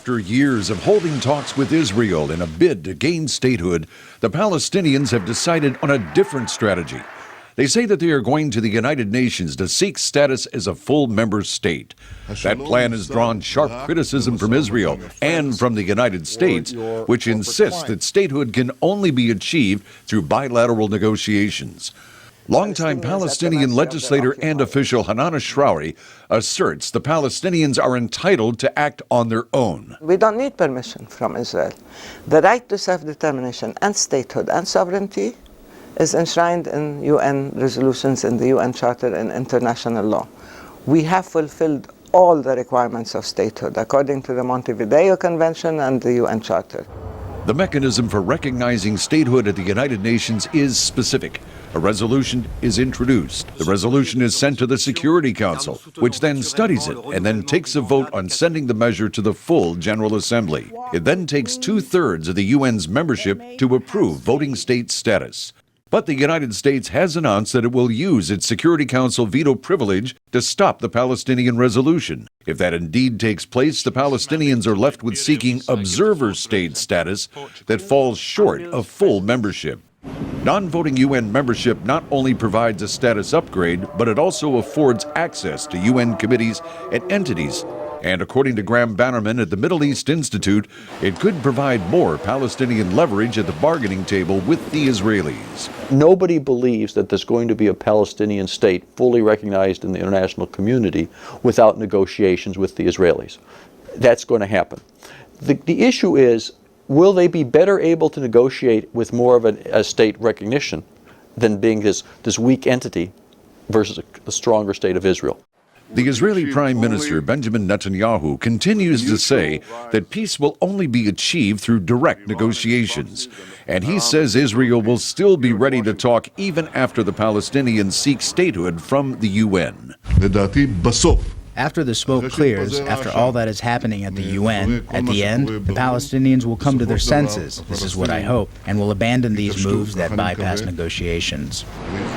After years of holding talks with Israel in a bid to gain statehood, the Palestinians have decided on a different strategy. They say that they are going to the United Nations to seek status as a full member state. That plan has drawn sharp criticism from Israel and from the United States, which insists that statehood can only be achieved through bilateral negotiations. Longtime Palestinian legislator and official Hanan Ashrawi asserts the Palestinians are entitled to act on their own. We don't need permission from Israel. The right to self-determination and statehood and sovereignty is enshrined in UN resolutions, in the UN Charter, and international law. We have fulfilled all the requirements of statehood according to the Montevideo Convention and the UN Charter. The mechanism for recognizing statehood at the United Nations is specific. A resolution is introduced. The resolution is sent to the Security Council, which then studies it and then takes a vote on sending the measure to the full General Assembly. It then takes 2/3 of the UN's membership to approve voting state status. But the United States has announced that it will use its Security Council veto privilege to stop the Palestinian resolution. If that indeed takes place, the Palestinians are left with seeking observer state status that falls short of full membership. Non-voting UN membership not only provides a status upgrade, but it also affords access to UN committees and entities. And according to Graeme Bannerman at the Middle East Institute, it could provide more Palestinian leverage at the bargaining table with the Israelis. Nobody believes that there's going to be a Palestinian state fully recognized in the international community without negotiations with the Israelis. That's going to happen. The issue is, will they be better able to negotiate with more of a state recognition than being this weak entity versus a stronger state of Israel? The Israeli Prime Minister Benjamin Netanyahu continues to say that peace will only be achieved through direct negotiations. And he says Israel will still be ready to talk even after the Palestinians seek statehood from the UN. After the smoke clears, after all that is happening at the UN, at the end, the Palestinians will come to their senses, this is what I hope, and will abandon these moves that bypass negotiations.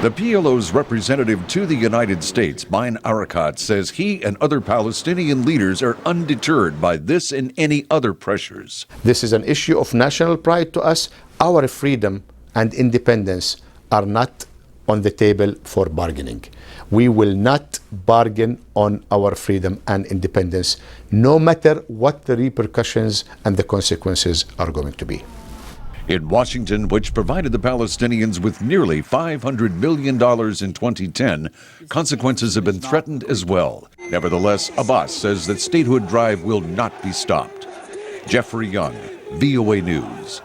The P.L.O.'s representative to the United States, Maen Areikat, says he and other Palestinian leaders are undeterred by this and any other pressures. This is an issue of national pride to us. Our freedom and independence are not on the table for bargaining. We will not bargain on our freedom and independence, no matter what the repercussions and the consequences are going to be. In Washington, which provided the Palestinians with nearly $500 million in 2010, consequences have been threatened as well. Nevertheless, Abbas says that statehood drive will not be stopped. Jeffrey Young, VOA News.